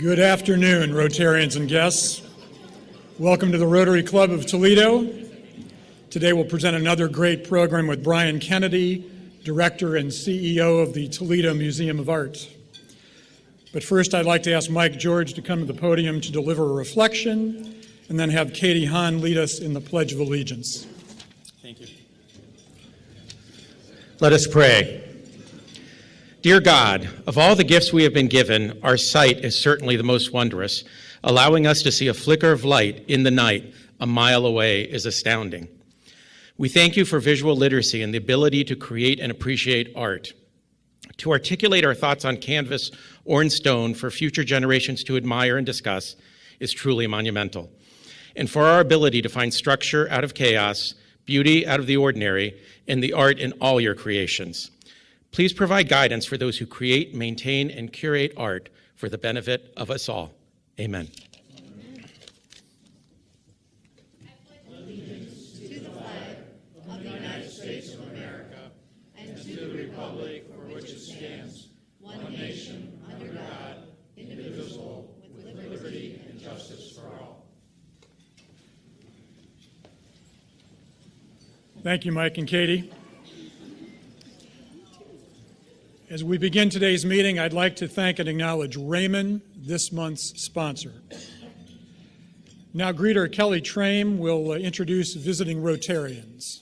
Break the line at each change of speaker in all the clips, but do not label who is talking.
Good afternoon, Rotarians and guests. Welcome to the Rotary Club of Toledo. Today we'll present another great program with Brian Kennedy, Director and CEO of the Toledo Museum of Art. But first I'd like to ask Mike George to come to the podium to deliver a reflection, and then have Katie Hahn lead us in the Pledge of Allegiance.
Thank you. Let us pray. Dear God, of all the gifts we have been given, our sight is certainly the most wondrous. Allowing us to see a flicker of light in the night a mile away is astounding. We thank you for visual literacy and the ability to create and appreciate art. To articulate our thoughts on canvas or in stone for future generations to admire and discuss is truly monumental. And for our ability to find structure out of chaos, beauty out of the ordinary, and the art in all your creations. Please provide guidance for those who create, maintain, and curate art for the benefit of us all. Amen.
I pledge allegiance to the flag of the United States of America and to the republic for which it stands, one nation, under God, indivisible, with liberty and justice for all.
Thank you, Mike and Katie. As we begin today's meeting, I'd like to thank and acknowledge Raymond, this month's sponsor. Now, greeter Kelly Trame will introduce visiting Rotarians.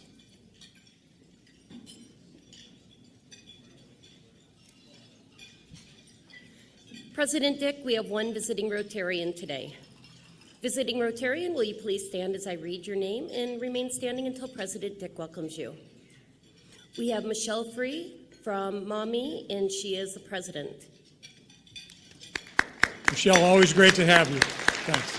President Dick, we have one visiting Rotarian today. Visiting Rotarian, will you please stand as I read your name and remain standing until President Dick welcomes you? We have Michelle Free from Mommy, and she is the president.
Michelle, always great to have you. Thanks.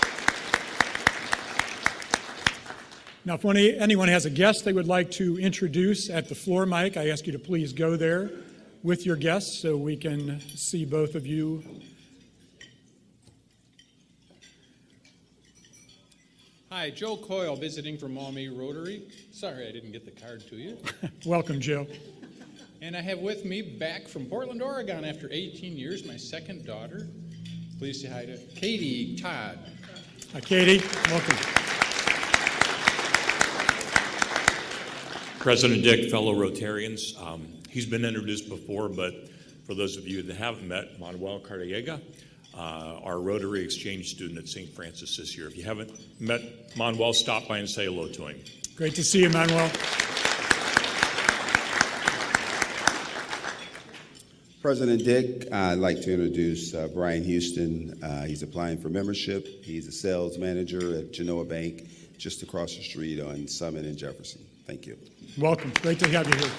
Now, if anyone has a guest they would like to introduce at the floor mic, I ask you to please go there with your guests so we can see both of you.
Hi, Joe Coyle, visiting from Maumee Rotary. Sorry I didn't get the card to you.
Welcome, Joe.
And I have with me, back from Portland, Oregon, after 18 years, my second daughter. Please say hi to Katie Todd.
Hi, Katie. Welcome.
President Dick, fellow Rotarians, he's been introduced before, but for those of you that haven't met, Manuel Cardiega, our Rotary Exchange student at St. Francis this year. If you haven't met Manuel, stop by and say hello to him.
Great to see you, Manuel.
President Dick, I'd like to introduce Brian Houston. He's applying for membership. He's a sales manager at Genoa Bank, just across the street on Summit and Jefferson. Thank you.
Welcome. Great to have you here.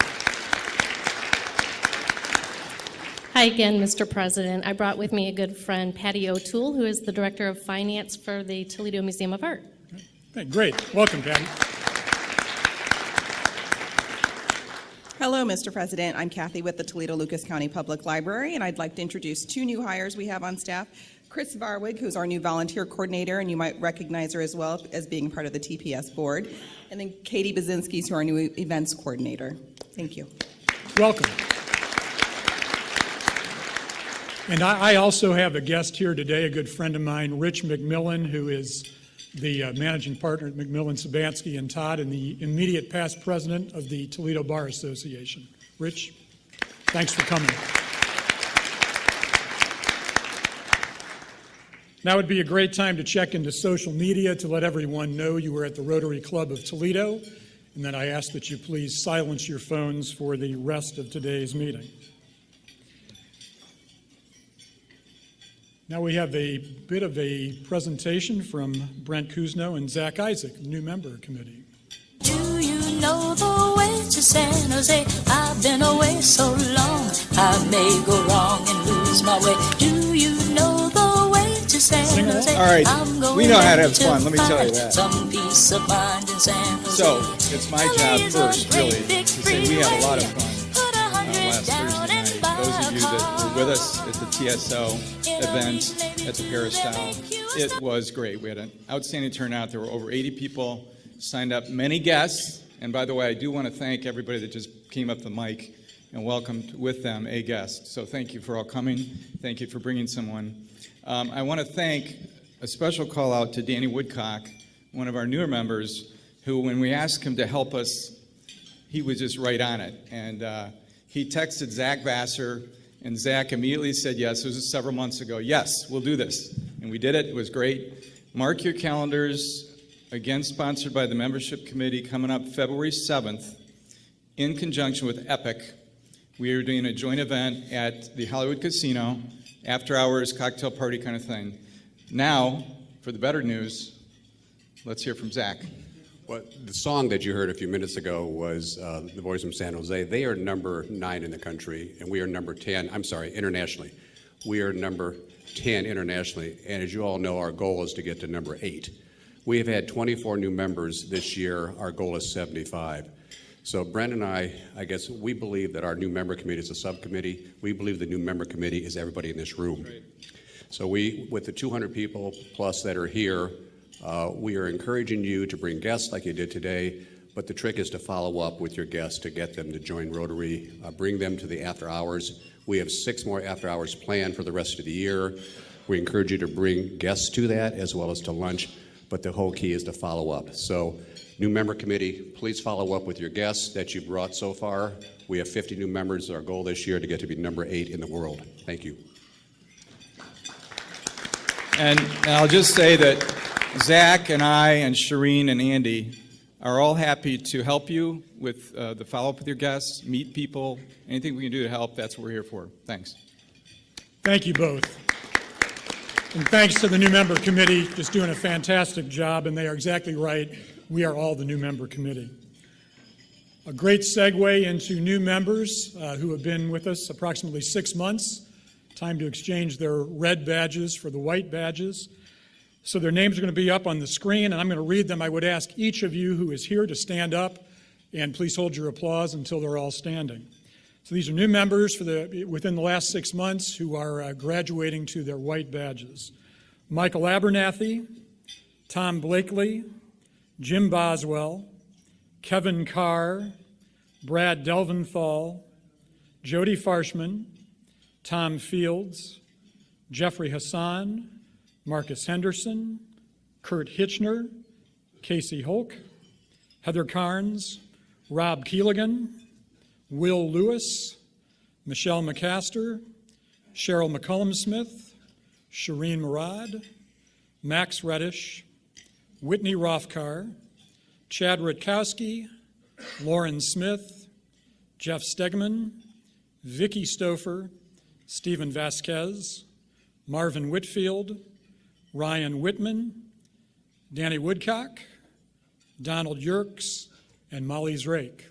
Hi again, Mr. President. I brought with me a good friend, Patty O'Toole, who is the Director of Finance for the Toledo Museum of Art.
Okay, great. Welcome, Patty.
Hello, Mr. President. I'm Kathy with the Toledo Lucas County Public Library, and I'd like to introduce two new hires we have on staff. Chris Varwig, who's our new volunteer coordinator, and you might recognize her as well as being part of the TPS board. And then Katie Bazinski, who's our new events coordinator. Thank you.
Welcome. And I also have a guest here today, a good friend of mine, Rich McMillan, who is the managing partner at McMillan, Sabansky, and Todd, and the immediate past president of the Toledo Bar Association. Rich, thanks for coming. Now would be a great time to check into social media to let everyone know you were at the Rotary Club of Toledo, and then I ask that you please silence your phones for the rest of today's meeting. Now we have a bit of a presentation from Brent Kuzno and Zach Isaac, new member committee.
Do you know the way to San Jose? I've been away so long, I may go wrong and lose my way. Do you know the way to San Jose?
All right, we know how to have fun, let me tell you that.
Some peace of mind in San Jose.
So, it's my job first, really, to say we had a lot of fun last Thursday night. Those of you that were with us at the TSO event at the Peristyle, it was great. We had an outstanding turnout. There were over 80 people signed up, many guests. And by the way, I do want to thank everybody that just came up to the mic and welcomed with them a guest. So thank you for all coming. Thank you for bringing someone. I want to thank a special call out to Danny Woodcock, one of our newer members, who, when we asked him to help us, he was just right on it. And he texted Zach Vassar, and Zach immediately said yes. This was several months ago. Yes, we'll do this. And we did it. It was great. Mark your calendars. Again, sponsored by the membership committee, coming up February 7th, in conjunction with EPIC. We are doing a joint event at the Hollywood Casino, after hours, cocktail party kind of thing. Now, for the better news, let's hear from Zach.
Well, the song that you heard a few minutes ago was The Boys from San Jose. They are number 9 in the country, and we are number 10, internationally. We are number 10 internationally, and as you all know, our goal is to get to number 8. We have had 24 new members this year. Our goal is 75. So Brent and I guess we believe that our new member committee is a subcommittee. We believe the new member committee is everybody in this room. Right. So we, with the 200 people plus that are here, we are encouraging you to bring guests like you did today, but the trick is to follow up with your guests to get them to join Rotary, bring them to the after hours. We have 6 more after hours planned for the rest of the year. We encourage you to bring guests to that as well as to lunch, but the whole key is to follow up. So new member committee, please follow up with your guests that you've brought so far. We have 50 new members. Our goal this year to get to be number 8 in the world. Thank you.
And I'll just say that Zach and I and Shireen and Andy are all happy to help you with the follow-up with your guests, meet people, anything we can do to help, that's what we're here for. Thanks.
Thank you both. And thanks to the new member committee, just doing a fantastic job, and they are exactly right. We are all the new member committee. A great segue into new members who have been with us approximately 6 months. Time to exchange their red badges for the white badges. So their names are going to be up on the screen, and I'm going to read them. I would ask each of you who is here to stand up, and please hold your applause until they're all standing. So these are new members within the last 6 months who are graduating to their white badges. Michael Abernathy, Tom Blakely, Jim Boswell, Kevin Carr, Brad Delventhal, Jody Farshman, Tom Fields, Jeffrey Hassan, Marcus Henderson, Kurt Hitchner, Casey Holk, Heather Carnes, Rob Keeligan, Will Lewis, Michelle McCaster, Cheryl McCullum-Smith, Shireen Murad, Max Reddish, Whitney Rothkar, Chad Rutkowski, Lauren Smith, Jeff Stegman, Vicky Stouffer, Stephen Vasquez, Marvin Whitfield, Ryan Whitman, Danny Woodcock, Donald Yerkes, and Molly Zrake.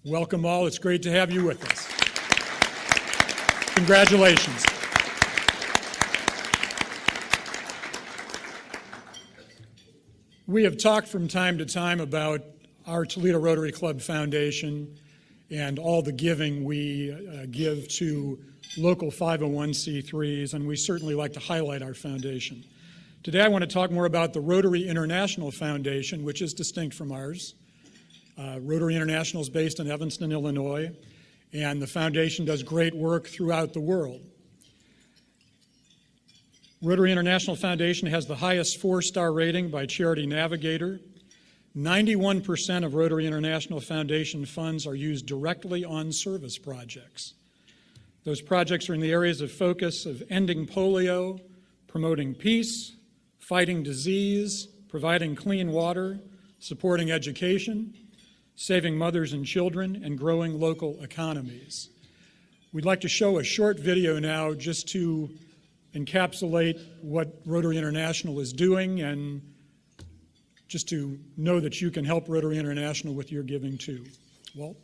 Welcome all. It's great to have you with us. Congratulations. We have talked from time to time about our Toledo Rotary Club Foundation and all the giving we give to local 501c3s, and we certainly like to highlight our foundation. Today I want to talk more about the Rotary International Foundation, which is distinct from ours. Rotary International is based in Evanston, Illinois, and the foundation does great work throughout the world. Rotary International Foundation has the highest 4-star rating by Charity Navigator. 91% of Rotary International Foundation funds are used directly on service projects. Those projects are in the areas of focus of ending polio, promoting peace, fighting disease, providing clean water, supporting education, saving mothers and children, and growing local economies. We'd like to show a short video now just to encapsulate what Rotary International is doing and just to know that you can help Rotary International with your giving too. Walt?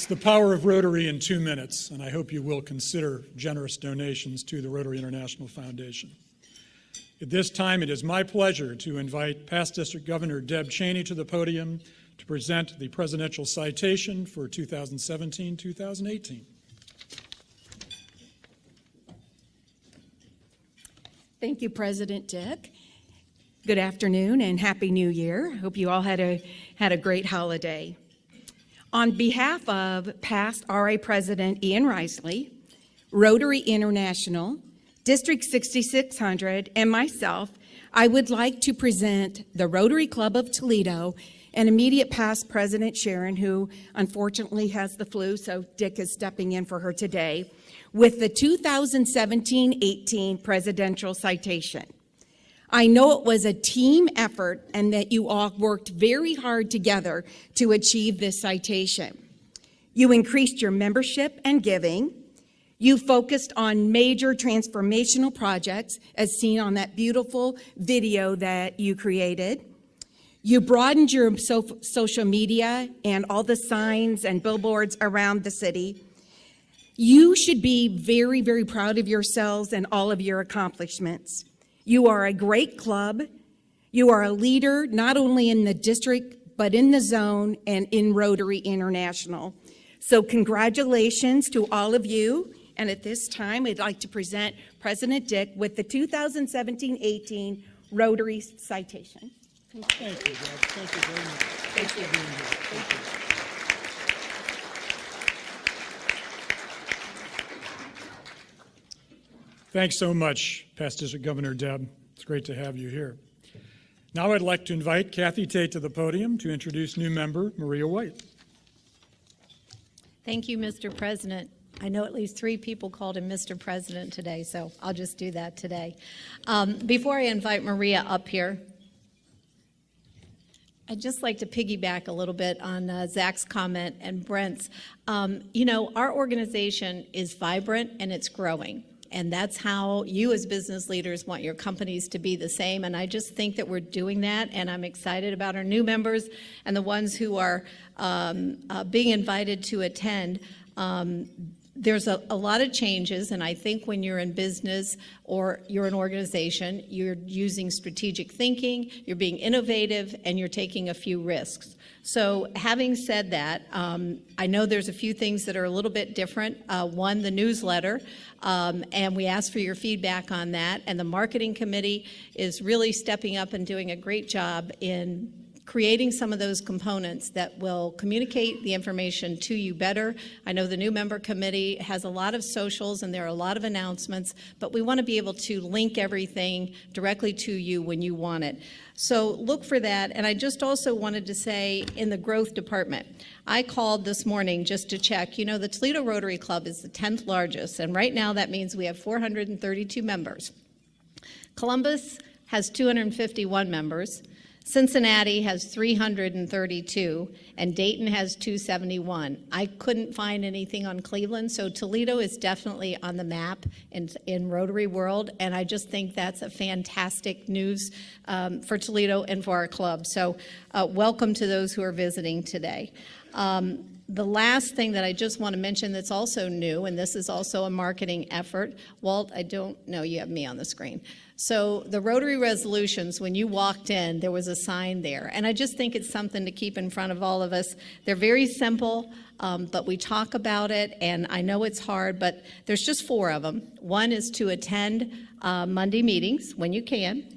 It's the power of Rotary in 2 minutes, and I hope you will consider generous donations to the Rotary International Foundation. At this time, it is my pleasure to invite past District Governor Deb Cheney to the podium to present the Presidential Citation for 2017-2018.
Thank you, President Dick. Good afternoon and Happy New Year. Hope you all had a great holiday. On behalf of past RA President Ian Risley, Rotary International, District 6600, and myself, I would like to present the Rotary Club of Toledo and immediate past President Sharon, who unfortunately has the flu, so Dick is stepping in for her today, with the 2017-18 Presidential Citation. I know it was a team effort and that you all worked very hard together to achieve this citation. You increased your membership and giving. You focused on major transformational projects, as seen on that beautiful video that you created. You broadened your social media and all the signs and billboards around the city. You should be very, very proud of yourselves and all of your accomplishments. You are a great club. You are a leader, not only in the district, but in the zone and in Rotary International. So congratulations to all of you. And at this time, I'd like to present President Dick with the 2017-18 Rotary Citation.
Thank you, Deb. Thank you very much. Thanks for being here. Thank you. Thanks so much, past District Governor Deb. It's great to have you here. Now I'd like to invite Kathy Tate to the podium to introduce new member Maria White.
Thank you, Mr. President. I know at least 3 people called him Mr. President today, so I'll just do that today. Before I invite Maria up here, I'd just like to piggyback a little bit on Zach's comment and Brent's. You know, our organization is vibrant and it's growing. And that's how you as business leaders want your companies to be the same. And I just think that we're doing that. And I'm excited about our new members and the ones who are being invited to attend. There's a lot of changes, and I think when you're in business or you're an organization, you're using strategic thinking, you're being innovative, and you're taking a few risks. So having said that, I know there's a few things that are a little bit different. One, the newsletter, and we ask for your feedback on that. And the marketing committee is really stepping up and doing a great job in creating some of those components that will communicate the information to you better. I know the new member committee has a lot of socials and there are a lot of announcements, but we want to be able to link everything directly to you when you want it. So look for that. And I just also wanted to say in the growth department, I called this morning just to check. You know, the Toledo Rotary Club is the 10th largest, and right now that means we have 432 members. Columbus has 251 members. Cincinnati has 332, and Dayton has 271. I couldn't find anything on Cleveland, so Toledo is definitely on the map in Rotary World, and I just think that's a fantastic news for Toledo and for our club. So welcome to those who are visiting today. The last thing that I just want to mention that's also new, and this is also a marketing effort. Walt, I don't know, you have me on the screen. So the Rotary resolutions, when you walked in, there was a sign there. And I just think it's something to keep in front of all of us. They're very simple, but we talk about it, and I know it's hard, but there's just 4 of them. One is to attend Monday meetings when you can.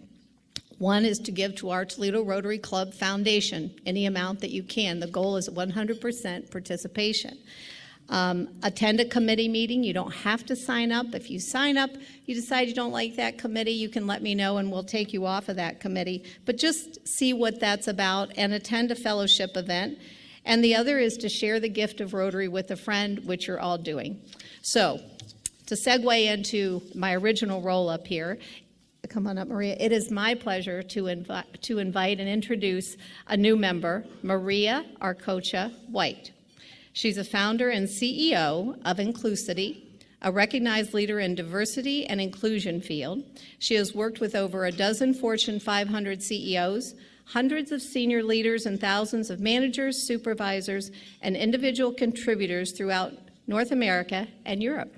One is to give to our Toledo Rotary Club Foundation any amount that you can. The goal is 100% participation. Attend a committee meeting. You don't have to sign up. If you sign up, you decide you don't like that committee, you can let me know and we'll take you off of that committee. But just see what that's about and attend a fellowship event. And the other is to share the gift of Rotary with a friend, which you're all doing. So to segue into my original role up here, come on up, Maria. It is my pleasure to invite and introduce a new member, Maria Arcocha White. She's a founder and CEO of Inclusity, a recognized leader in diversity and inclusion field. She has worked with over a dozen Fortune 500 CEOs, hundreds of senior leaders and thousands of managers, supervisors, and individual contributors throughout North America and Europe.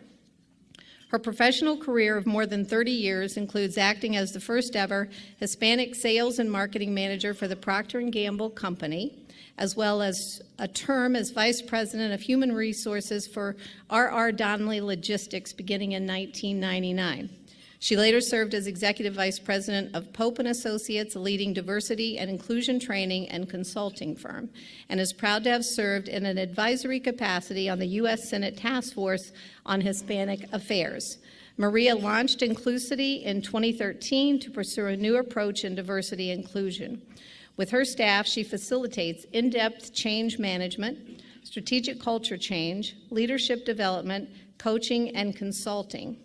Her professional career of more than 30 years includes acting as the first ever Hispanic sales and marketing manager for the Procter & Gamble Company, as well as a term as Vice President of Human Resources for R.R. Donnelley Logistics beginning in 1999. She later served as Executive Vice President of Pope & Associates, a leading diversity and inclusion training and consulting firm, and is proud to have served in an advisory capacity on the U.S. Senate Task Force on Hispanic Affairs. Maria launched Inclusity in 2013 to pursue a new approach in diversity inclusion. With her staff, she facilitates in-depth change management, strategic culture change, leadership development, coaching, and consulting.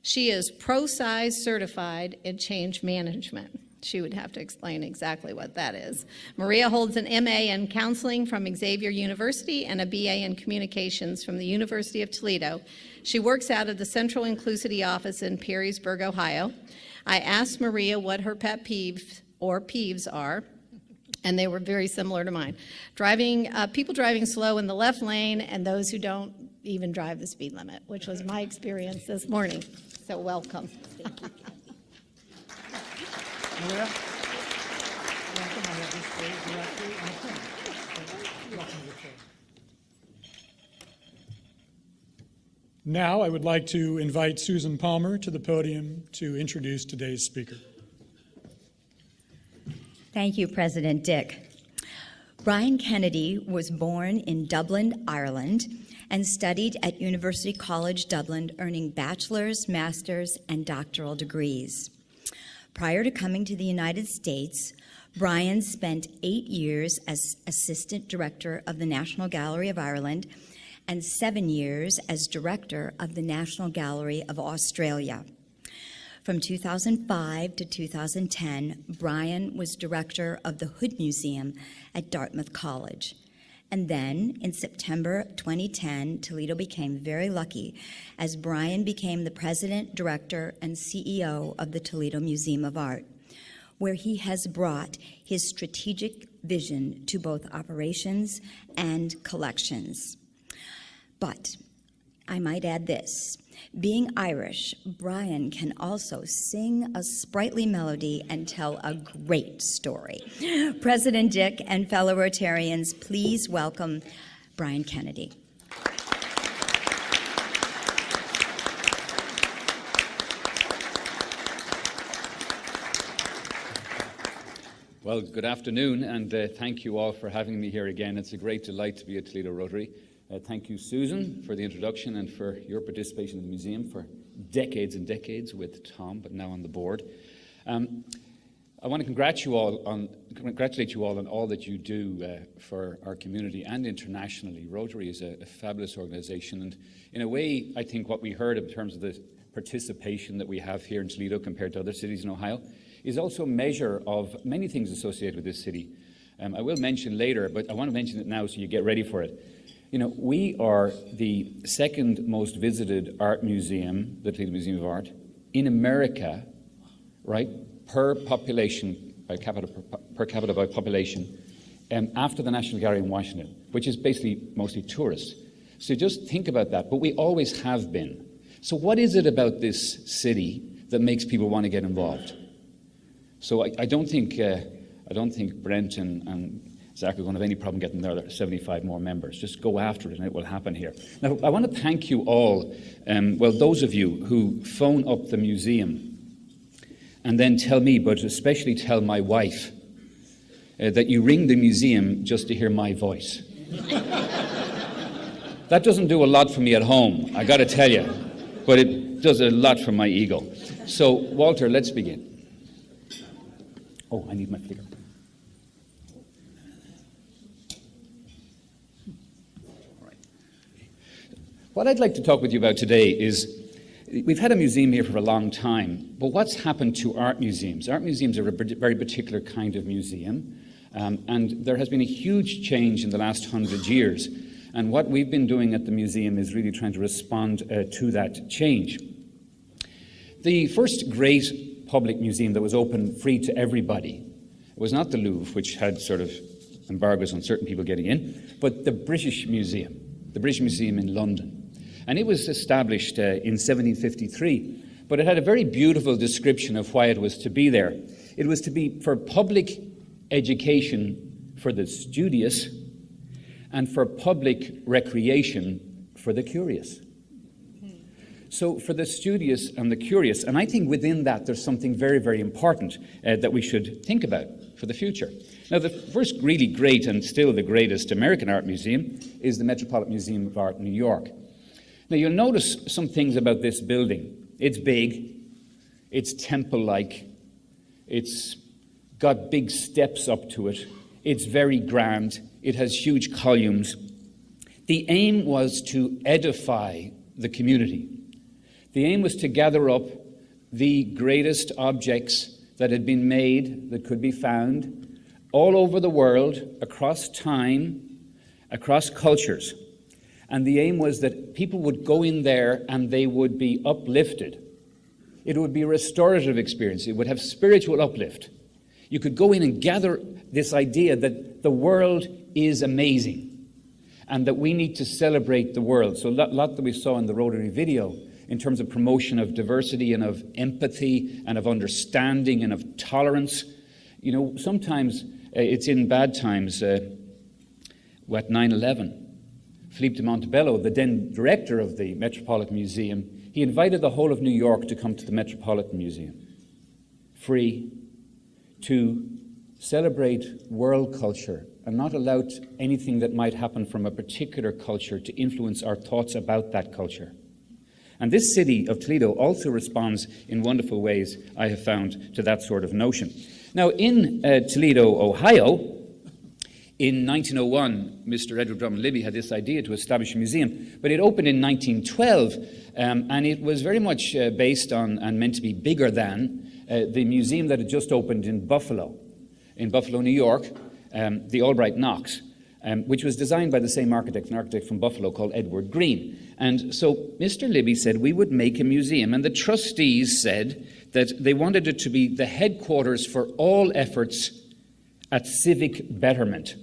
She is ProSci certified in change management. She would have to explain exactly what that is. Maria holds an MA in counseling from Xavier University and a BA in communications from the University of Toledo. She works out of the Central Inclusivity office in Perrysburg, Ohio. I asked Maria what her pet peeves are, and they were very similar to mine. People driving slow in the left lane and those who don't even drive the speed limit, which was my experience this morning. So welcome. Thank you.
Maria? Welcome. I have this for you directly and a pen. Welcome to the show. Now I would like to invite Susan Palmer to the podium to introduce today's speaker.
Thank you, President Dick. Brian Kennedy was born in Dublin, Ireland, and studied at University College Dublin, earning bachelor's, master's, and doctoral degrees. Prior to coming to the United States, Brian spent 8 years as Assistant Director of the National Gallery of Ireland and 7 years as Director of the National Gallery of Australia. From 2005 to 2010, Brian was director of the Hood Museum at Dartmouth College. And then, in September 2010, Toledo became very lucky as Brian became the president, director, and CEO of the Toledo Museum of Art, where he has brought his strategic vision to both operations and collections. But I might add this. Being Irish, Brian can also sing a sprightly melody and tell a great story. President Dick and fellow Rotarians, please welcome Brian Kennedy.
Well, good afternoon, and thank you all for having me here again. It's a great delight to be at Toledo Rotary. Thank you, Susan, for the introduction and for your participation in the museum for decades and decades with Tom, but now on the board. I want to congratulate you all on all that you do for our community and internationally. Rotary is a fabulous organization, and in a way, I think what we heard in terms of the participation that we have here in Toledo compared to other cities in Ohio is also a measure of many things associated with this city. I will mention later, but I want to mention it now so you get ready for it. You know, we are the second most visited art museum, the Toledo Museum of Art, in America, right, per population, per capita by population, after the National Gallery in Washington, which is basically mostly tourists. So just think about that, but we always have been. So what is it about this city that makes people want to get involved? So I don't think Brent and Zach are going to have any problem getting there 75 more members. Just go after it and it will happen here. Now, I want to thank you all, those of you who phone up the museum and then tell me, but especially tell my wife, that you ring the museum just to hear my voice. That doesn't do a lot for me at home, I got to tell you, but it does a lot for my ego. So, Walter, let's begin. Oh, I need my flicker. What I'd like to talk with you about today is, we've had a museum here for a long time, but what's happened to art museums? Art museums are a very particular kind of museum, and there has been a huge change in the last 100 years. And what we've been doing at the museum is really trying to respond to that change. The first great public museum that was open free to everybody was not the Louvre, which had sort of embargoes on certain people getting in, but the British Museum in London. And it was established in 1753, but it had a very beautiful description of why it was to be there. It was to be for public education for the studious and for public recreation for the curious. So for the studious and the curious, and I think within that there's something very, very important that we should think about for the future. Now, the first really great and still the greatest American art museum is the Metropolitan Museum of Art in New York. Now, you'll notice some things about this building. It's big, it's temple-like, it's got big steps up to it, it's very grand, it has huge columns. The aim was to edify the community. The aim was to gather up the greatest objects that had been made, that could be found, all over the world, across time, across cultures. And the aim was that people would go in there and they would be uplifted. It would be a restorative experience. It would have spiritual uplift. You could go in and gather this idea that the world is amazing and that we need to celebrate the world. So a lot that we saw in the Rotary video in terms of promotion of diversity and of empathy and of understanding and of tolerance. You know, sometimes it's in bad times, 9/11. Philippe de Montebello, the then director of the Metropolitan Museum, he invited the whole of New York to come to the Metropolitan Museum, free, to celebrate world culture and not allow anything that might happen from a particular culture to influence our thoughts about that culture. And this city of Toledo also responds in wonderful ways, I have found, to that sort of notion. Now, in Toledo, Ohio, in 1901, Mr. Edward Drummond Libby had this idea to establish a museum, but it opened in 1912, and it was very much based on and meant to be bigger than the museum that had just opened in Buffalo, New York, the Albright Knox, which was designed by the same architect, an architect from Buffalo called Edward Green. And so Mr. Libby said we would make a museum, and the trustees said that they wanted it to be the headquarters for all efforts at civic betterment.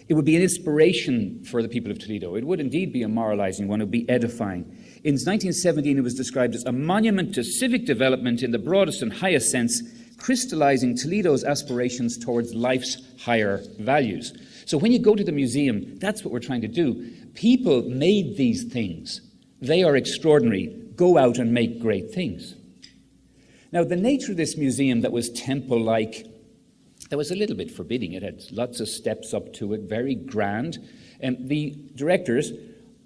It would be an inspiration for the people of Toledo. It would indeed be a moralizing one. It would be edifying. In 1917, it was described as a monument to civic development in the broadest and highest sense, crystallizing Toledo's aspirations towards life's higher values. So when you go to the museum, that's what we're trying to do. People made these things. They are extraordinary. Go out and make great things. Now, the nature of this museum that was temple-like, that was a little bit forbidding. It had lots of steps up to it, very grand. And the directors,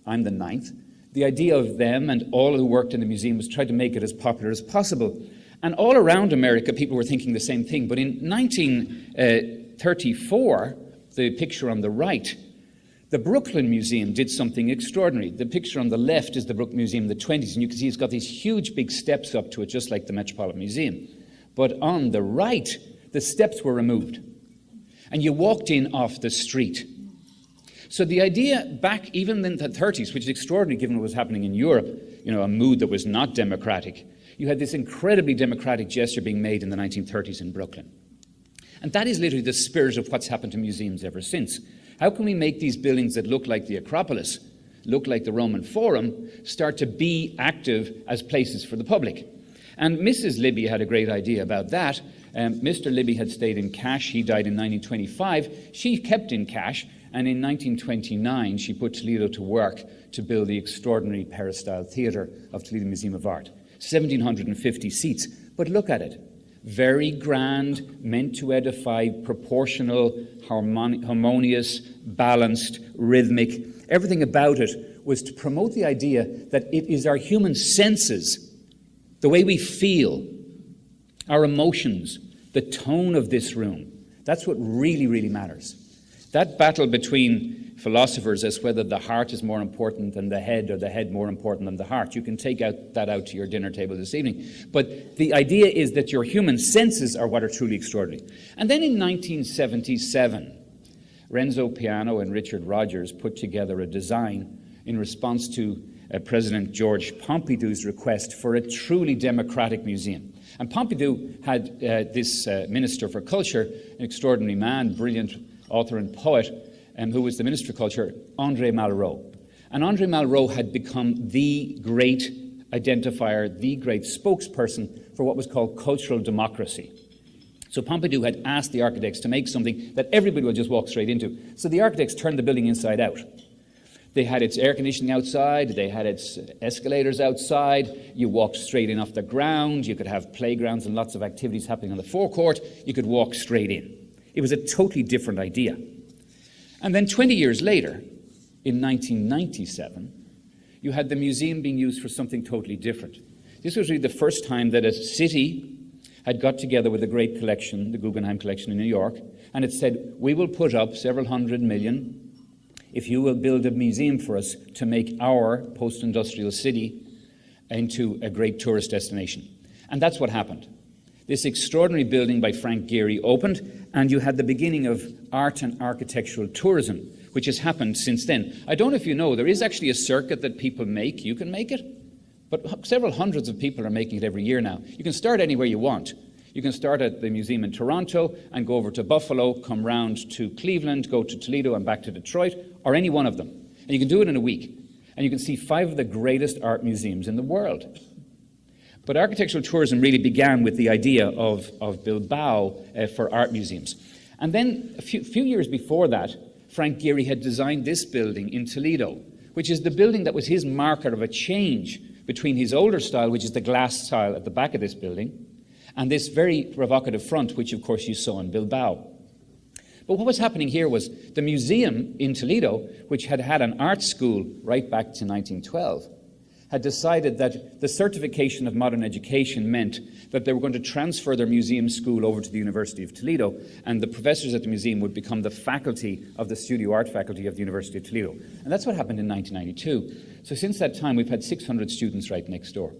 I'm the ninth, the idea of them and all who worked in the museum was try to make it as popular as possible. And all around America, people were thinking the same thing. But in 1934, the picture on the right, the Brooklyn Museum did something extraordinary. The picture on the left is the Brooklyn Museum in the 20s, and you can see it's got these huge big steps up to it, just like the Metropolitan Museum. But on the right, the steps were removed, and you walked in off the street. So the idea back even in the 30s, which is extraordinary given what was happening in Europe, you know, a mood that was not democratic, you had this incredibly democratic gesture being made in the 1930s in Brooklyn. And that is literally the spirit of what's happened to museums ever since. How can we make these buildings that look like the Acropolis, look like the Roman Forum, start to be active as places for the public? And Mrs. Libby had a great idea about that. Mr. Libby had stayed in Cash. He died in 1925. She kept in Cash, and in 1929 she put Toledo to work to build the extraordinary peristyle theatre of Toledo Museum of Art. 1,750 seats. But look at it. Very grand, meant to edify, proportional, harmonious, balanced, rhythmic. Everything about it was to promote the idea that it is our human senses, the way we feel, our emotions, the tone of this room. That's what really, really matters. That battle between philosophers as whether the heart is more important than the head or the head more important than the heart, you can take that out to your dinner table this evening. But the idea is that your human senses are what are truly extraordinary. And then in 1977, Renzo Piano and Richard Rogers put together a design in response to President George Pompidou's request for a truly democratic museum. And Pompidou had this Minister for Culture, an extraordinary man, brilliant author and poet, who was the Minister for Culture, André Malraux. And André Malraux had become the great identifier, the great spokesperson for what was called cultural democracy. So Pompidou had asked the architects to make something that everybody would just walk straight into. So the architects turned the building inside out. They had its air conditioning outside, they had its escalators outside, you walked straight in off the ground, you could have playgrounds and lots of activities happening on the forecourt, you could walk straight in. It was a totally different idea. And then 20 years later, in 1997, you had the museum being used for something totally different. This was really the first time that a city had got together with a great collection, the Guggenheim collection in New York, and it said, we will put up several $100 million if you will build a museum for us to make our post-industrial city into a great tourist destination. And that's what happened. This extraordinary building by Frank Gehry opened, and you had the beginning of art and architectural tourism, which has happened since then. I don't know if you know, there is actually a circuit that people make. You can make it, but several hundreds of people are making it every year now. You can start anywhere you want. You can start at the museum in Toronto and go over to Buffalo, come round to Cleveland, go to Toledo and back to Detroit, or any one of them. And you can do it in a week. And you can see 5 of the greatest art museums in the world. But architectural tourism really began with the idea of Bilbao for art museums. And then a few years before that, Frank Gehry had designed this building in Toledo, which is the building that was his marker of a change between his older style, which is the glass style at the back of this building, and this very provocative front, which of course you saw in Bilbao. But what was happening here was the museum in Toledo, which had had an art school right back to 1912, had decided that the certification of modern education meant that they were going to transfer their museum school over to the University of Toledo, and the professors at the museum would become the faculty of the studio art faculty of the University of Toledo. And that's what happened in 1992. So since that time, we've had 600 students right next door.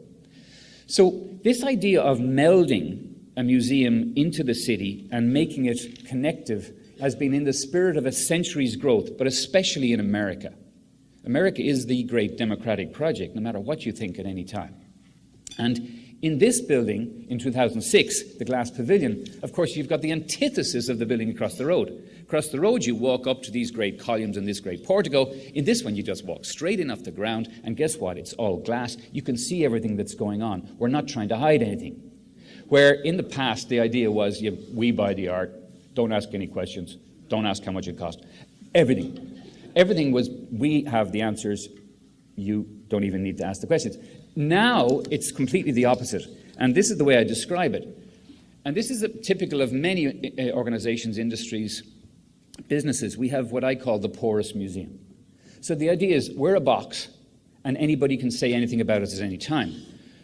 So this idea of melding a museum into the city and making it connective has been in the spirit of a century's growth, but especially in America. America is the great democratic project, no matter what you think at any time. And in this building, in 2006, the Glass Pavilion, of course, you've got the antithesis of the building across the road. Across the road, you walk up to these great columns and this great portico. In this one, you just walk straight in off the ground, and guess what? It's all glass. You can see everything that's going on. We're not trying to hide anything. Where in the past, the idea was, we buy the art, don't ask any questions, don't ask how much it cost. Everything was, we have the answers, you don't even need to ask the questions. Now, it's completely the opposite. And this is the way I describe it. And this is typical of many organizations, industries, businesses. We have what I call the porous museum. So the idea is we're a box, and anybody can say anything about us at any time.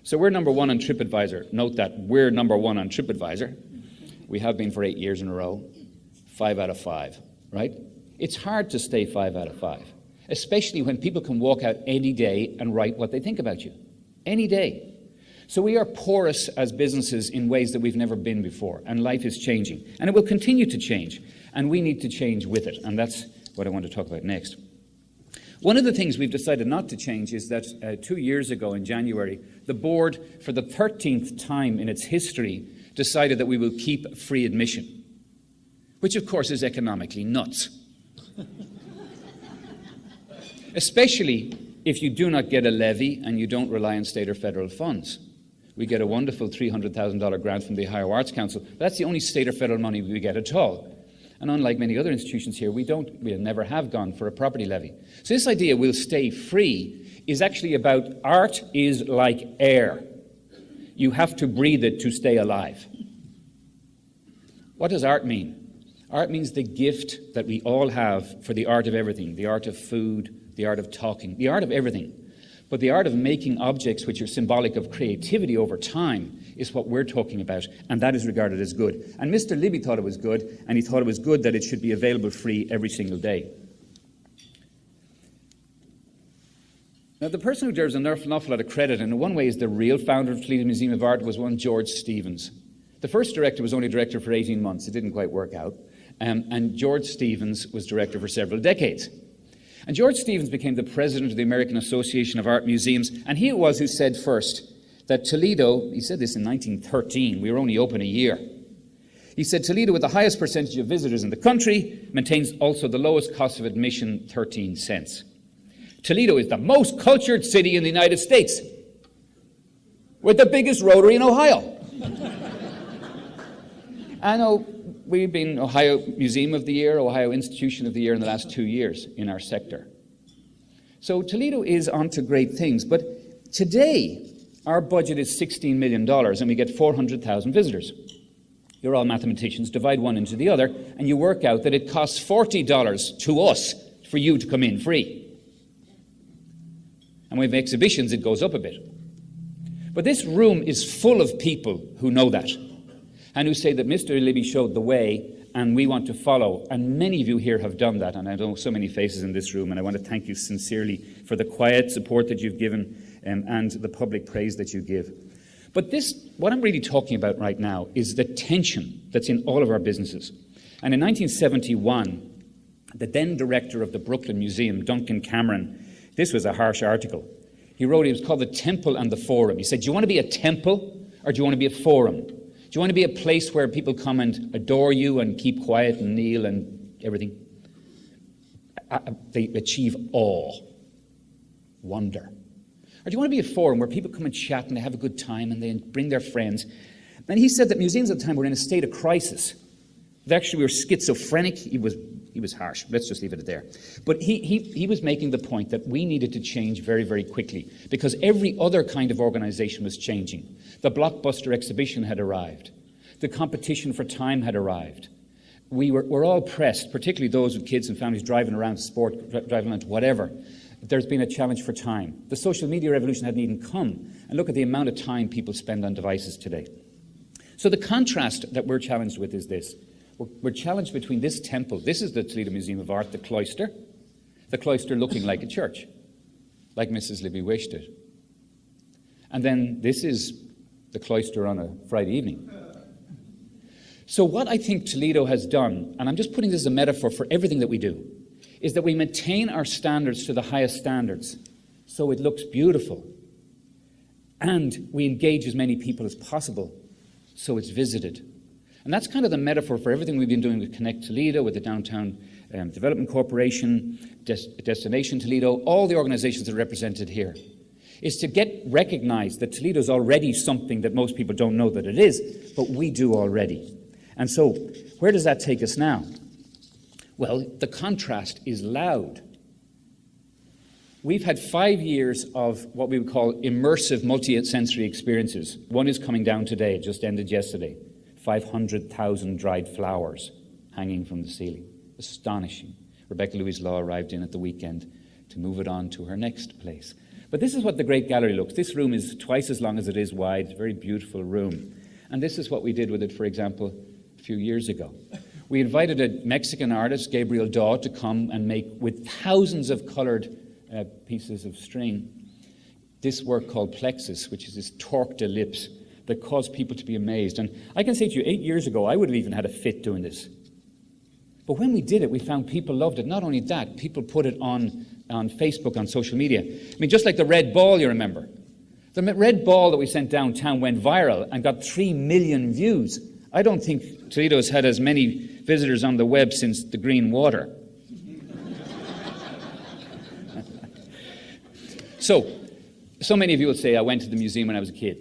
So we're number 1 on TripAdvisor. Note that we're number 1 on TripAdvisor. We have been for 8 years in a row. 5 out of 5, right? It's hard to stay 5 out of 5, especially when people can walk out any day and write what they think about you. Any day. So we are porous as businesses in ways that we've never been before, and life is changing. And it will continue to change, and we need to change with it, and that's what I want to talk about next. One of the things we've decided not to change is that 2 years ago in January, the board, for the 13th time in its history, decided that we will keep free admission, which of course is economically nuts. Especially if you do not get a levy and you don't rely on state or federal funds. We get a wonderful $300,000 grant from the Ohio Arts Council. That's the only state or federal money we get at all. And unlike many other institutions here, we never have gone for a property levy. So this idea we'll stay free is actually about art is like air. You have to breathe it to stay alive. What does art mean? Art means the gift that we all have for the art of everything, the art of food, the art of talking, the art of everything. But the art of making objects which are symbolic of creativity over time is what we're talking about, and that is regarded as good. And Mr. Libby thought it was good, and he thought it was good that it should be available free every single day. Now, the person who deserves an awful lot of credit, and in one way is the real founder of Toledo Museum of Art, was one George Stevens. The first director was only director for 18 months. It didn't quite work out. And George Stevens was director for several decades. And George Stevens became the president of the American Association of Art Museums, and he it was who said first that Toledo, he said this in 1913, we were only open a year. He said Toledo, with the highest percentage of visitors in the country, maintains also the lowest cost of admission, 13 cents. Toledo is the most cultured city in the United States, with the biggest Rotary in Ohio. I know we've been Ohio Museum of the Year, Ohio Institution of the Year in the last 2 years in our sector. So Toledo is onto great things, but today our budget is $16 million and we get 400,000 visitors. You're all mathematicians, divide one into the other, and you work out that it costs $40 to us for you to come in free. And with exhibitions, it goes up a bit. But this room is full of people who know that, and who say that Mr. Libby showed the way, and we want to follow. And many of you here have done that, and I know so many faces in this room, and I want to thank you sincerely for the quiet support that you've given and the public praise that you give. But this, what I'm really talking about right now, is the tension that's in all of our businesses. And in 1971, the then director of the Brooklyn Museum, Duncan Cameron, this was a harsh article. He wrote, it was called The Temple and the Forum. He said, do you want to be a temple or do you want to be a forum? Do you want to be a place where people come and adore you and keep quiet and kneel and everything? They achieve awe, wonder. Or do you want to be a forum where people come and chat and they have a good time and they bring their friends? And he said that museums at the time were in a state of crisis. That actually we were schizophrenic. He was harsh. Let's just leave it there. But he was making the point that we needed to change very, very quickly because every other kind of organization was changing. The blockbuster exhibition had arrived. The competition for time had arrived. We're all pressed, particularly those with kids and families driving around to sport, driving around to whatever. There's been a challenge for time. The social media revolution hadn't even come. And look at the amount of time people spend on devices today. So the contrast that we're challenged with is this. We're challenged between this temple. This is the Toledo Museum of Art, the cloister looking like a church, like Mrs. Libby wished it. And then this is the cloister on a Friday evening. So what I think Toledo has done, and I'm just putting this as a metaphor for everything that we do, is that we maintain our standards to the highest standards so it looks beautiful. And we engage as many people as possible so it's visited. And that's kind of the metaphor for everything we've been doing with Connect Toledo, with the Downtown Development Corporation, Destination Toledo, all the organizations that are represented here, is to get recognized that Toledo is already something that most people don't know that it is, but we do already. And so, where does that take us now? Well, the contrast is loud. We've had 5 years of what we would call immersive multi-sensory experiences. One is coming down today, it just ended yesterday. 500,000 dried flowers hanging from the ceiling. Astonishing. Rebecca Louise-Law arrived in at the weekend to move it on to her next place. But this is what the Great Gallery looks. This room is twice as long as it is wide. It's a very beautiful room. And this is what we did with it, for example, a few years ago. We invited a Mexican artist, Gabriel Daw, to come and make, with thousands of colored pieces of string, this work called Plexus, which is this torqued ellipse that caused people to be amazed. And I can say to you, 8 years ago, I would have even had a fit doing this. But when we did it, we found people loved it. Not only that, people put it on Facebook, on social media. I mean, just like the red ball, you remember. The red ball that we sent downtown went viral and got 3 million views. I don't think Toledo's had as many visitors on the web since the green water. So many of you will say, I went to the museum when I was a kid.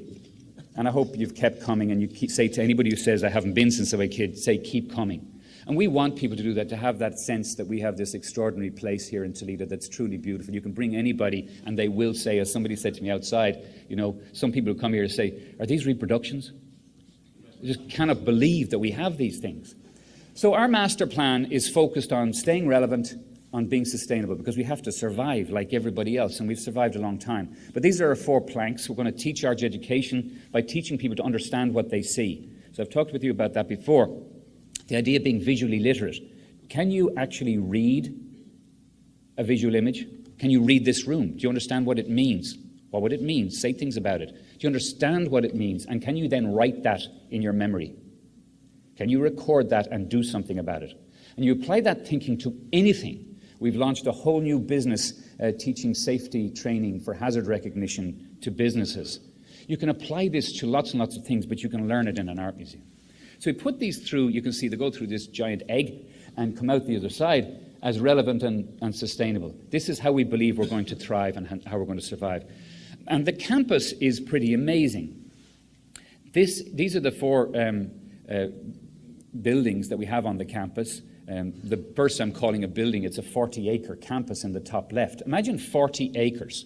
And I hope you've kept coming, and you say to anybody who says, I haven't been since I was a kid, say, keep coming. And we want people to do that, to have that sense that we have this extraordinary place here in Toledo that's truly beautiful. You can bring anybody, and they will say, as somebody said to me outside, you know, some people who come here say, are these reproductions? I just cannot believe that we have these things. So our master plan is focused on staying relevant, on being sustainable, because we have to survive like everybody else, and we've survived a long time. But these are our 4 planks. We're going to teach arts education by teaching people to understand what they see. So I've talked with you about that before. The idea of being visually literate. Can you actually read a visual image? Can you read this room? Do you understand what it means? What would it mean? Say things about it. Do you understand what it means? And can you then write that in your memory? Can you record that and do something about it? And you apply that thinking to anything. We've launched a whole new business teaching safety training for hazard recognition to businesses. You can apply this to lots and lots of things, but you can learn it in an art museum. So we put these through, you can see they go through this giant egg and come out the other side as relevant and sustainable. This is how we believe we're going to thrive and how we're going to survive. And the campus is pretty amazing. These are the four buildings that we have on the campus. The first I'm calling a building, it's a 40-acre campus in the top left. Imagine 40 acres.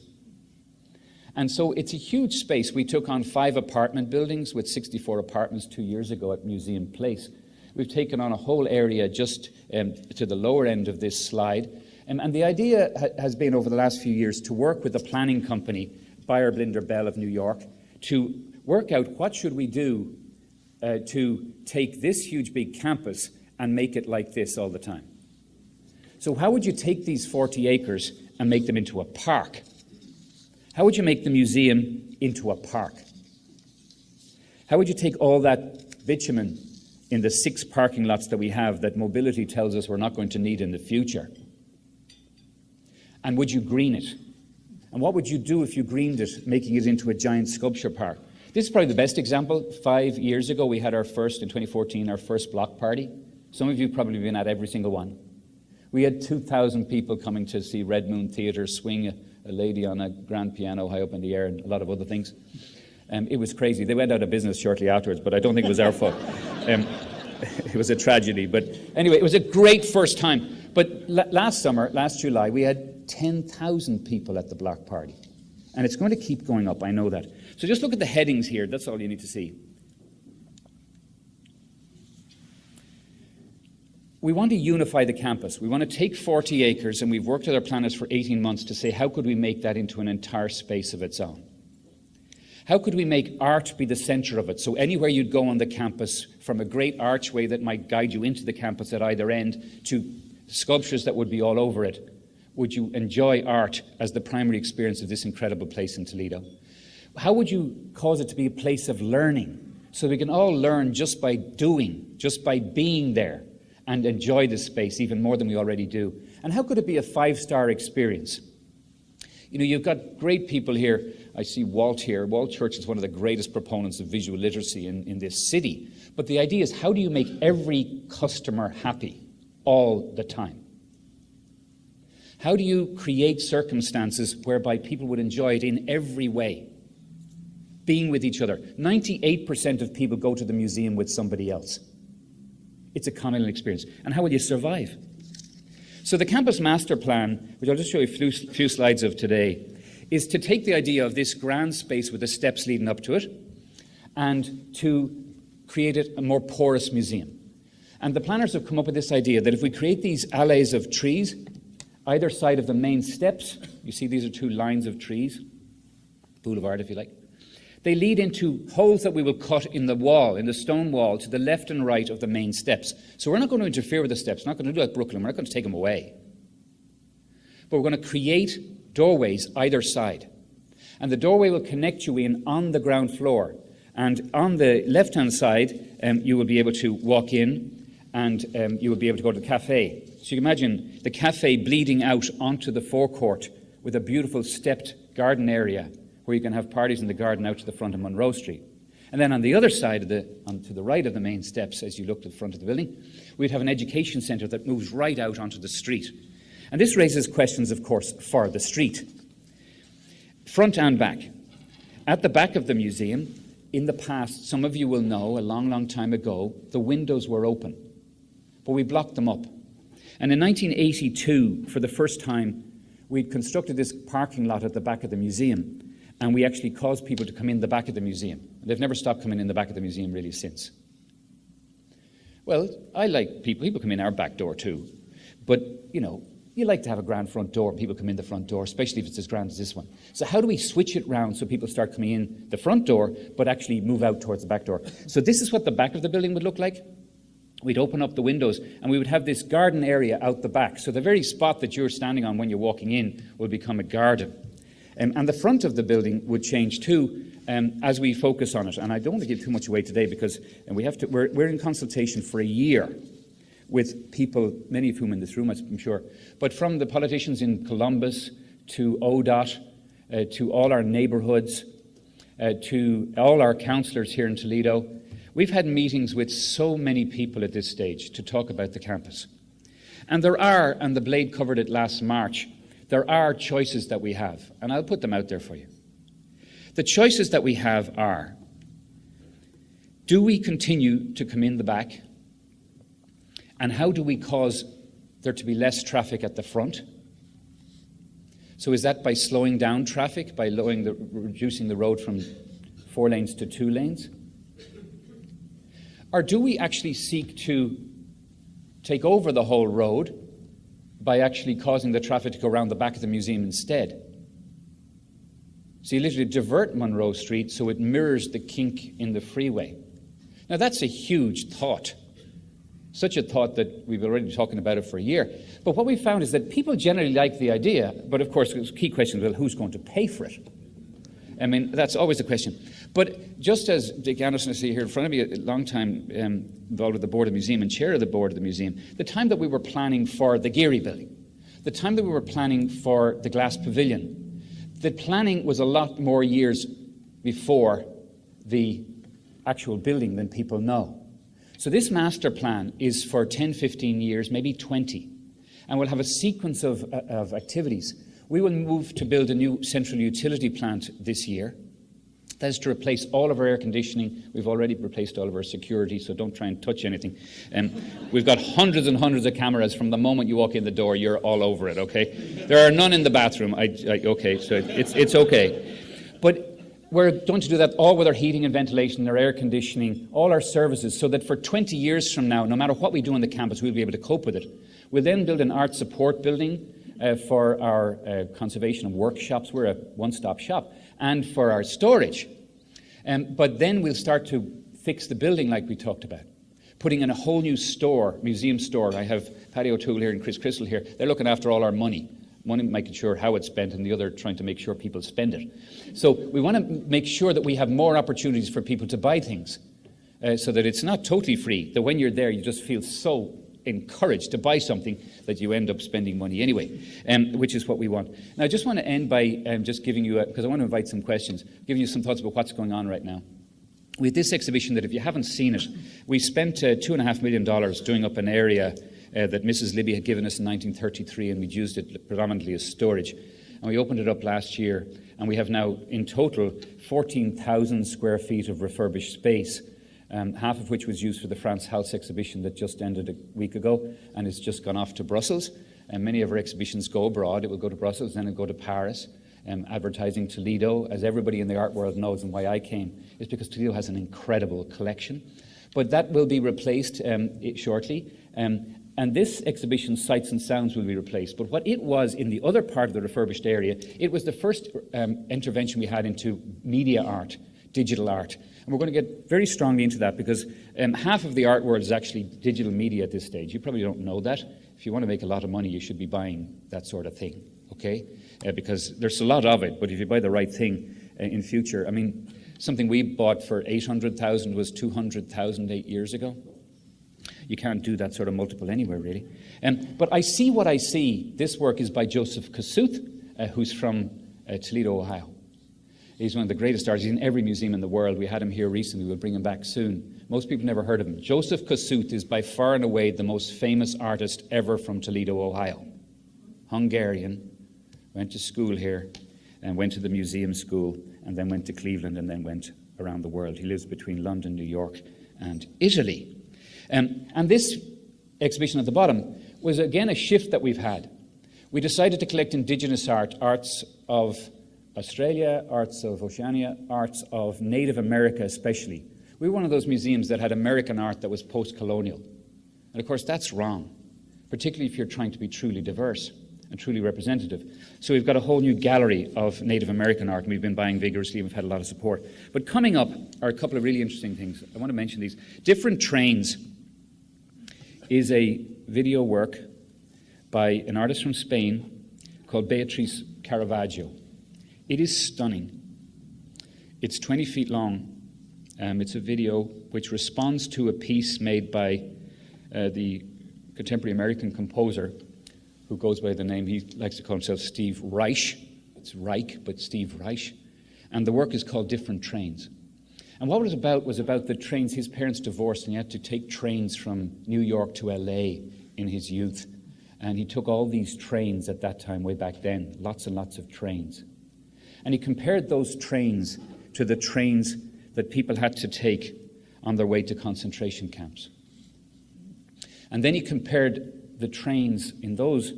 And so it's a huge space. We took on 5 apartment buildings with 64 apartments 2 years ago at Museum Place. We've taken on a whole area just to the lower end of this slide. And the idea has been over the last few years to work with a planning company, Beyer Blinder Bell of New York, to work out what should we do to take this huge big campus and make it like this all the time. So how would you take these 40 acres and make them into a park? How would you make the museum into a park? How would you take all that bitumen in the 6 parking lots that we have that mobility tells us we're not going to need in the future? And would you green it? And what would you do if you greened it, making it into a giant sculpture park? This is probably the best example. 5 years ago, we had in 2014, our first block party. Some of you have probably been at every single one. We had 2,000 people coming to see Red Moon Theatre swing a lady on a grand piano high up in the air and a lot of other things. It was crazy. They went out of business shortly afterwards, but I don't think it was our fault. It was a tragedy. But anyway, it was a great first time. But last July, we had 10,000 people at the block party. And it's going to keep going up, I know that. So just look at the headings here. That's all you need to see. We want to unify the campus. We want to take 40 acres, and we've worked with our planners for 18 months to say, how could we make that into an entire space of its own? How could we make art be the center of it? So anywhere you'd go on the campus, from a great archway that might guide you into the campus at either end, to sculptures that would be all over it, would you enjoy art as the primary experience of this incredible place in Toledo? How would you cause it to be a place of learning, so we can all learn just by doing, just by being there, and enjoy this space even more than we already do? And how could it be a 5-star experience? You know, you've got great people here. I see Walt here. Walt Church is one of the greatest proponents of visual literacy in this city. But the idea is, how do you make every customer happy all the time? How do you create circumstances whereby people would enjoy it in every way? Being with each other. 98% of people go to the museum with somebody else. It's a communal experience. And how will you survive? So the campus master plan, which I'll just show you a few slides of today, is to take the idea of this grand space with the steps leading up to it and to create it a more porous museum. And the planners have come up with this idea that if we create these alleys of trees, either side of the main steps, you see these are 2 lines of trees, boulevard if you like, they lead into holes that we will cut in the wall, in the stone wall, to the left and right of the main steps. So we're not going to interfere with the steps. We're not going to do like Brooklyn. We're not going to take them away. But we're going to create doorways either side. And the doorway will connect you in on the ground floor. And on the left-hand side, you will be able to walk in and you will be able to go to the cafe. So you can imagine the cafe bleeding out onto the forecourt with a beautiful stepped garden area where you can have parties in the garden out to the front of Monroe Street. And then on the other side, to the right of the main steps, as you look to the front of the building, we'd have an education centre that moves right out onto the street. And this raises questions, of course, for the street. Front and back. At the back of the museum, in the past, some of you will know, a long, long time ago, the windows were open. But we blocked them up. And in 1982, for the first time, we'd constructed this parking lot at the back of the museum. And we actually caused people to come in the back of the museum. They've never stopped coming in the back of the museum really since. Well, I like people come in our back door too. But, you know, you like to have a grand front door and people come in the front door, especially if it's as grand as this one. So how do we switch it round so people start coming in the front door but actually move out towards the back door? So this is what the back of the building would look like. We'd open up the windows and we would have this garden area out the back. So the very spot that you're standing on when you're walking in will become a garden. And the front of the building would change too as we focus on it. And I don't want to give too much away today because we're in consultation for a year with people, many of whom in this room, I'm sure, but from the politicians in Columbus to ODOT, to all our neighbourhoods, to all our councillors here in Toledo. We've had meetings with so many people at this stage to talk about the campus. And there are, and the Blade covered it last March, there are choices that we have, and I'll put them out there for you. The choices that we have are, do we continue to come in the back? And how do we cause there to be less traffic at the front? So is that by slowing down traffic, by reducing the road from 4 lanes to 2 lanes? Or do we actually seek to take over the whole road by actually causing the traffic to go around the back of the museum instead? So you literally divert Monroe Street so it mirrors the kink in the freeway. Now that's a huge thought. Such a thought that we've already been talking about it for a year. But what we found is that people generally like the idea, but of course the key question is, well, who's going to pay for it? I mean, that's always the question. But just as Dick Anderson, I see here in front of me, a long time involved with the board of the museum and chair of the board of the museum, the time that we were planning for the Geary building, the time that we were planning for the glass pavilion, the planning was a lot more years before the actual building than people know. So this master plan is for 10, 15 years, maybe 20, and we'll have a sequence of activities. We will move to build a new central utility plant this year. That is to replace all of our air conditioning. We've already replaced all of our security, so don't try and touch anything. We've got hundreds and hundreds of cameras. From the moment you walk in the door, you're all over it, okay? There are none in the bathroom. Okay, so it's okay. But we're going to do that all with our heating and ventilation, our air conditioning, all our services, so that for 20 years from now, no matter what we do on the campus, we'll be able to cope with it. We'll then build an art support building for our conservation and workshops. We're a one-stop shop. And for our storage. But then we'll start to fix the building like we talked about, putting in a whole new store, museum store. I have Paddy O'Toole here and Chris Crystal here. They're looking after all our money. One making sure how it's spent and the other trying to make sure people spend it. So we want to make sure that we have more opportunities for people to buy things so that it's not totally free, that when you're there you just feel so encouraged to buy something that you end up spending money anyway, which is what we want. Now I just want to end by just giving you, because I want to invite some questions, giving you some thoughts about what's going on right now. With this exhibition that if you haven't seen it, we spent $2.5 million doing up an area that Mrs. Libby had given us in 1933, and we'd used it predominantly as storage. And we opened it up last year, and we have now in total 14,000 square feet of refurbished space, half of which was used for the France House exhibition that just ended a week ago, and it's just gone off to Brussels. And many of our exhibitions go abroad. It will go to Brussels, then it'll go to Paris. Advertising Toledo, as everybody in the art world knows, and why I came, is because Toledo has an incredible collection. But that will be replaced shortly. And this exhibition, Sights and Sounds, will be replaced. But what it was in the other part of the refurbished area, it was the first intervention we had into media art, digital art. And we're going to get very strongly into that because half of the art world is actually digital media at this stage. You probably don't know that. If you want to make a lot of money, you should be buying that sort of thing, okay? Because there's a lot of it, but if you buy the right thing in future, I mean, something we bought for $800,000 was $200,000 8 years ago. You can't do that sort of multiple anywhere, really. But I see what I see. This work is by Joseph Kossuth, who's from Toledo, Ohio. He's one of the greatest artists in every museum in the world. We had him here recently. We'll bring him back soon. Most people never heard of him. Joseph Kossuth is by far and away the most famous artist ever from Toledo, Ohio. Hungarian, went to school here, and went to the museum school, and then went to Cleveland, and then went around the world. He lives between London, New York, and Italy. And this exhibition at the bottom was, again, a shift that we've had. We decided to collect indigenous art, arts of Australia, arts of Oceania, arts of Native America especially. We were one of those museums that had American art that was post-colonial. And of course, that's wrong, particularly if you're trying to be truly diverse and truly representative. So we've got a whole new gallery of Native American art, and we've been buying vigorously, and we've had a lot of support. But coming up are a couple of really interesting things. I want to mention these. Different Trains is a video work by an artist from Spain called Beatriz Caravaggio. It is stunning. It's 20 feet long. It's a video which responds to a piece made by the contemporary American composer who goes by the name, he likes to call himself Steve Reich. It's Reich, but Steve Reich. And the work is called Different Trains. And what it was about the trains. His parents divorced, and he had to take trains from New York to LA in his youth. And he took all these trains at that time, way back then, lots and lots of trains. And he compared those trains to the trains that people had to take on their way to concentration camps. And then he compared the trains in those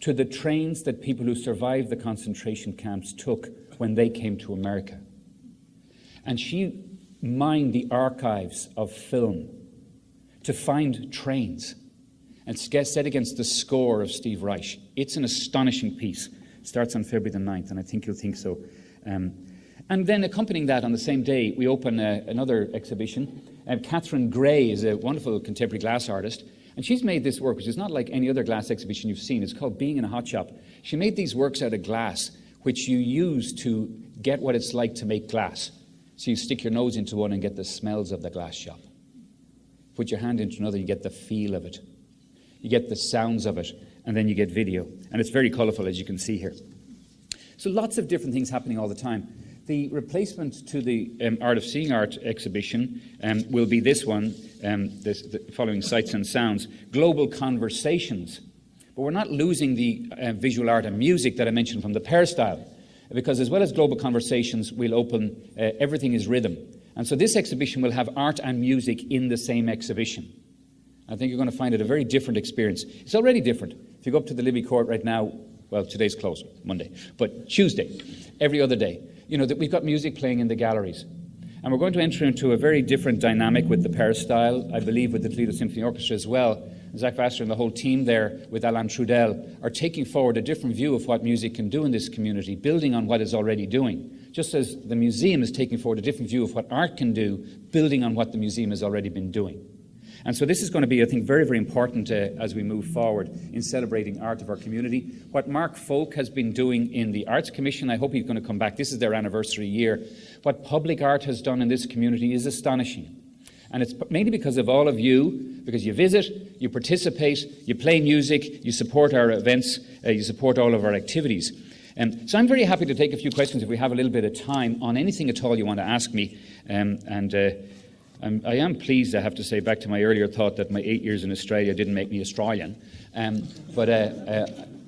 to the trains that people who survived the concentration camps took when they came to America. And she mined the archives of film to find trains and set against the score of Steve Reich. It's an astonishing piece. It starts on February the 9th, and I think you'll think so. And then accompanying that on the same day, we open another exhibition. Catherine Gray is a wonderful contemporary glass artist, and she's made this work, which is not like any other glass exhibition you've seen. It's called Being in a Hot Shop. She made these works out of glass, which you use to get what it's like to make glass. So you stick your nose into one and get the smells of the glass shop. Put your hand into another, you get the feel of it. You get the sounds of it, and then you get video. And it's very colourful, as you can see here. So lots of different things happening all the time. The replacement to the Art of Seeing Art exhibition will be this one, the following Sights and Sounds, Global Conversations. But we're not losing the visual art and music that I mentioned from the peristyle, because as well as Global Conversations, we'll open Everything is Rhythm. And so this exhibition will have art and music in the same exhibition. I think you're going to find it a very different experience. It's already different. If you go up to the Libby Court right now, well, today's closed, Monday, but Tuesday, every other day, you know, that we've got music playing in the galleries. And we're going to enter into a very different dynamic with the peristyle, I believe with the Toledo Symphony Orchestra as well. Zach Vassar and the whole team there with Alain Trudel are taking forward a different view of what music can do in this community, building on what it's already doing. Just as the museum is taking forward a different view of what art can do, building on what the museum has already been doing. And so this is going to be, I think, very, very important as we move forward in celebrating art of our community. What Mark Folk has been doing in the Arts Commission, I hope he's going to come back. This is their anniversary year. What public art has done in this community is astonishing. And it's mainly because of all of you, because you visit, you participate, you play music, you support our events, you support all of our activities. So I'm very happy to take a few questions if we have a little bit of time on anything at all you want to ask me. I am pleased, I have to say, back to my earlier thought that my 8 years in Australia didn't make me Australian.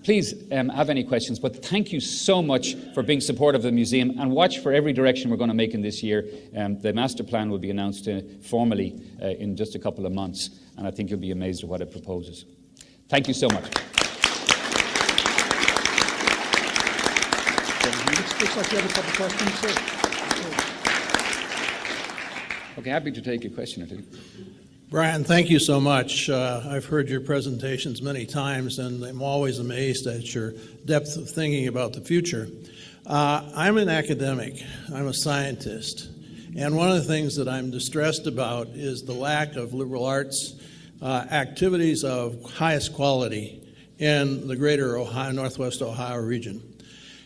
Please have any questions. But thank you so much for being supportive of the museum, and watch for every direction we're going to make in this year. The master plan will be announced formally in just a couple of months, and I think you'll be amazed at what it proposes. Thank you so much.
Looks like you have a couple questions, sir.
Okay, happy to take a question or two.
Brian, thank you so much. I've heard your presentations many times, and I'm always amazed at your depth of thinking about the future. I'm an academic. I'm a scientist. And one of the things that I'm distressed about is the lack of liberal arts activities of highest quality in the greater Ohio, Northwest Ohio region.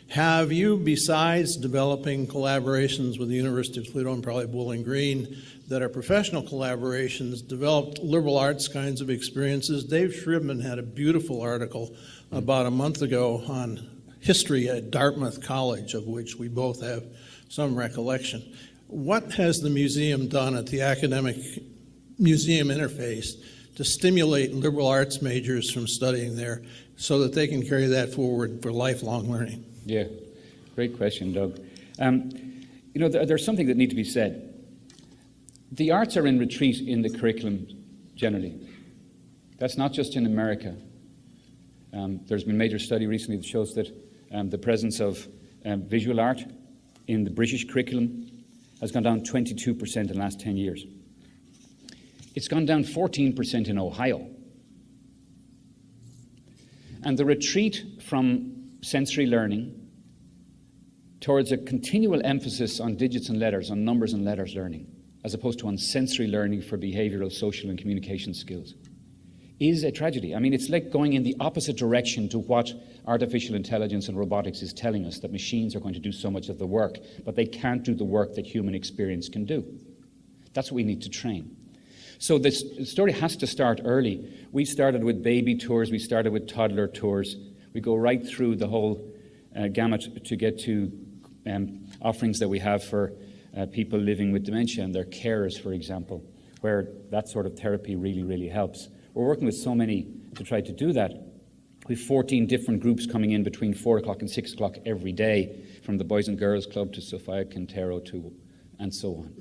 Have you, besides developing collaborations with the University of Toledo and probably Bowling Green that are professional collaborations, developed liberal arts kinds of experiences? Dave Shribman had a beautiful article about a month ago on history at Dartmouth College, of which we both have some recollection. What has the museum done at the academic museum interface to stimulate liberal arts majors from studying there so that they can carry that forward for lifelong learning?
Yeah, great question, Doug. There's something that needs to be said. The arts are in retreat in the curriculum generally. That's not just in America. There's been a major study recently that shows that the presence of visual art in the British curriculum has gone down 22% in the last 10 years. It's gone down 14% in Ohio. And the retreat from sensory learning towards a continual emphasis on digits and letters, on numbers and letters learning, as opposed to on sensory learning for behavioral, social, and communication skills, is a tragedy. I mean, it's like going in the opposite direction to what artificial intelligence and robotics is telling us, that machines are going to do so much of the work, but they can't do the work that human experience can do. That's what we need to train. So the story has to start early. We started with baby tours, we started with toddler tours. We go right through the whole gamut to get to offerings that we have for people living with dementia and their carers, for example, where that sort of therapy really, really helps. We're working with so many to try to do that. We have 14 different groups coming in between 4 o'clock and 6 o'clock every day, from the Boys and Girls Club to Sophia Quintero to and so on.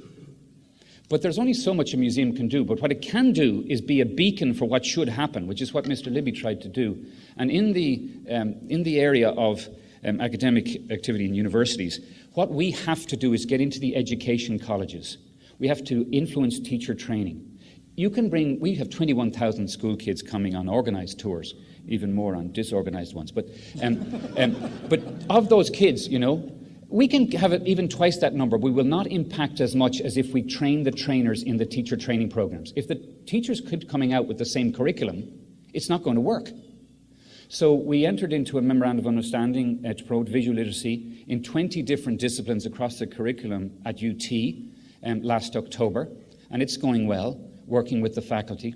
But there's only so much a museum can do. But what it can do is be a beacon for what should happen, which is what Mr. Libby tried to do. And in the area of academic activity in universities, what we have to do is get into the education colleges. We have to influence teacher training. We have 21,000 school kids coming on organized tours, even more on disorganized ones. But of those kids, we can have even twice that number. We will not impact as much as if we train the trainers in the teacher training programs. If the teachers keep coming out with the same curriculum, it's not going to work. So we entered into a memorandum of understanding to promote visual literacy in 20 different disciplines across the curriculum at UT last October, and it's going well, working with the faculty.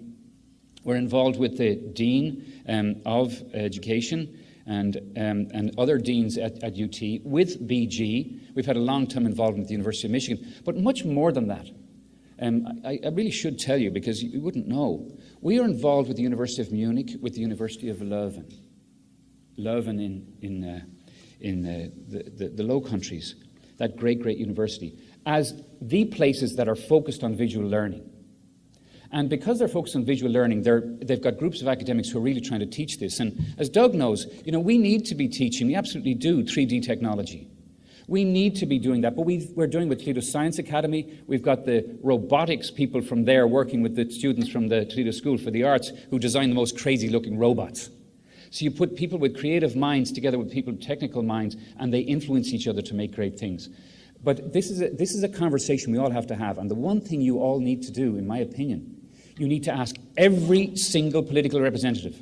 We're involved with the Dean of Education and other deans at UT, with BG. We've had a long-term involvement with the University of Michigan, but much more than that. I really should tell you, because you wouldn't know. We are involved with the University of Munich, with the University of Leuven in the Low Countries, that great, great university, as the places that are focused on visual learning. And because they're focused on visual learning, they've got groups of academics who are really trying to teach this. And as Doug knows, we need to be teaching, we absolutely do, 3D technology. We need to be doing that, but we're doing with Toledo Science Academy. We've got the robotics people from there working with the students from the Toledo School for the Arts who design the most crazy-looking robots. So you put people with creative minds together with people with technical minds, and they influence each other to make great things. But this is a conversation we all have to have, and the one thing you all need to do, in my opinion, you need to ask every single political representative,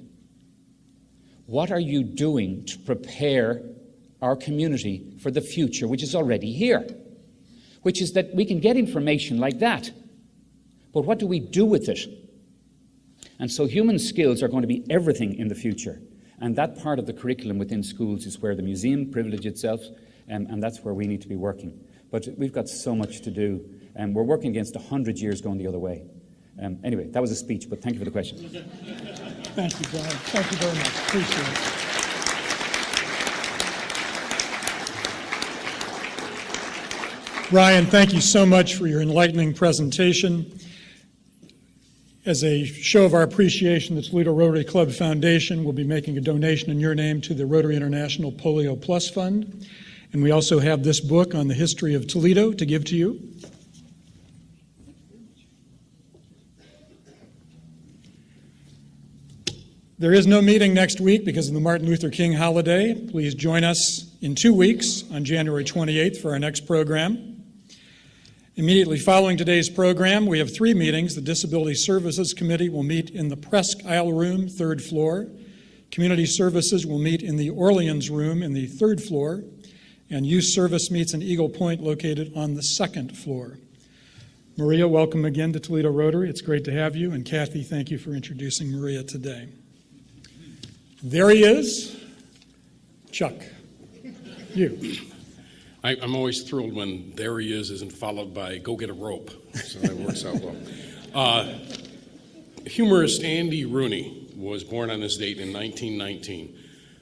what are you doing to prepare our community for the future, which is already here? Which is that we can get information like that, but what do we do with it? And so human skills are going to be everything in the future. And that part of the curriculum within schools is where the museum privileges itself, and that's where we need to be working. But we've got so much to do, and we're working against 100 years going the other way. Anyway, that was a speech, but thank you for the question.
Thank you, Brian. Thank you very much. Appreciate it. Brian, thank you so much for your enlightening presentation. As a show of our appreciation, the Toledo Rotary Club Foundation will be making a donation in your name to the Rotary International Polio Plus Fund. And we also have this book on the history of Toledo to give to you. There is no meeting next week because of the Martin Luther King holiday. Please join us in 2 weeks on January 28th for our next program. Immediately following today's program, we have 3 meetings. The Disability Services Committee will meet in the Presque Isle Room, 3rd floor. Community Services will meet in the Orleans Room in the 3rd floor. And Youth Service meets in Eagle Point, located on the 2nd floor. Maria, welcome again to Toledo Rotary. It's great to have you. And Kathy, thank you for introducing Maria today. There he is. Chuck, you.
I'm always thrilled when "there he is" isn't followed by "go get a rope," so that works out well. Humorist Andy Rooney was born on this date in 1919.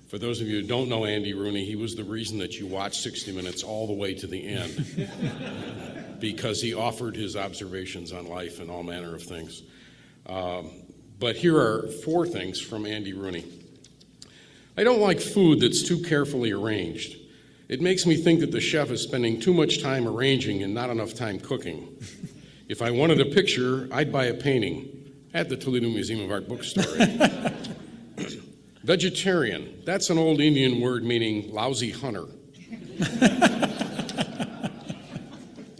For those of you who don't know Andy Rooney, he was the reason that you watched 60 Minutes all the way to the end, because he offered his observations on life and all manner of things. But here are 4 things from Andy Rooney. I don't like food that's too carefully arranged. It makes me think that the chef is spending too much time arranging and not enough time cooking. If I wanted a picture, I'd buy a painting at the Toledo Museum of Art bookstore. Vegetarian, that's an old Indian word meaning lousy hunter.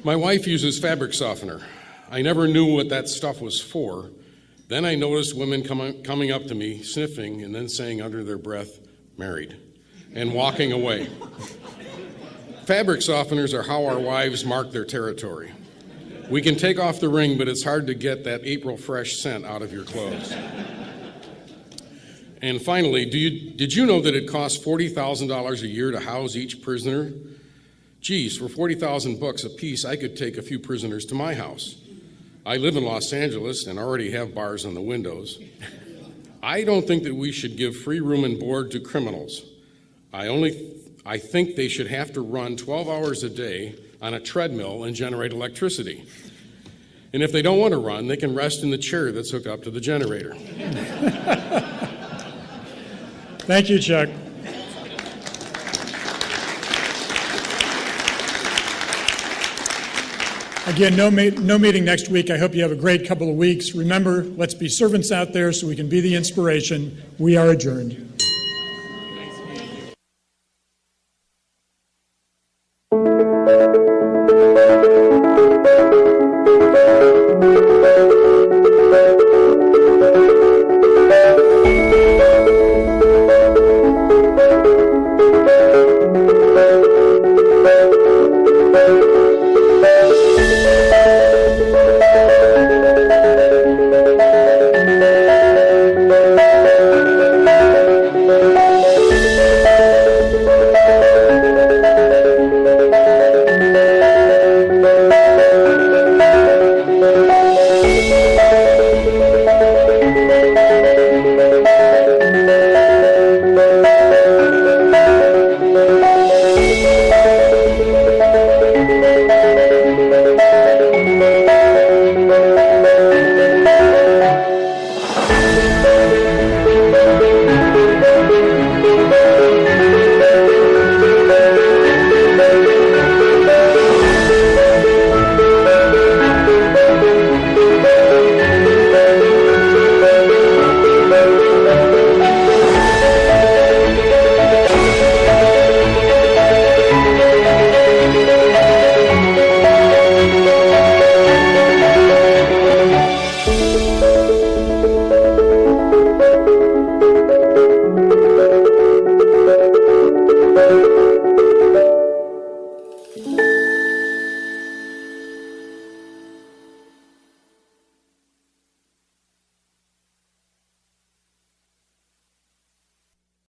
My wife uses fabric softener. I never knew what that stuff was for. Then I noticed women coming up to me, sniffing, and then saying under their breath, "married," and walking away. Fabric softeners are how our wives mark their territory. We can take off the ring, but it's hard to get that April fresh scent out of your clothes. And finally, did you know that it costs $40,000 a year to house each prisoner? Geez, for $40,000 a piece, I could take a few prisoners to my house. I live in Los Angeles and already have bars on the windows. I don't think that we should give free room and board to criminals. I think they should have to run 12 hours a day on a treadmill and generate electricity. And if they don't want to run, they can rest in the chair that's hooked up to the generator.
Thank you, Chuck. Again, no meeting next week. I hope you have a great couple of weeks. Remember, let's be servants out there so we can be the inspiration. We are adjourned.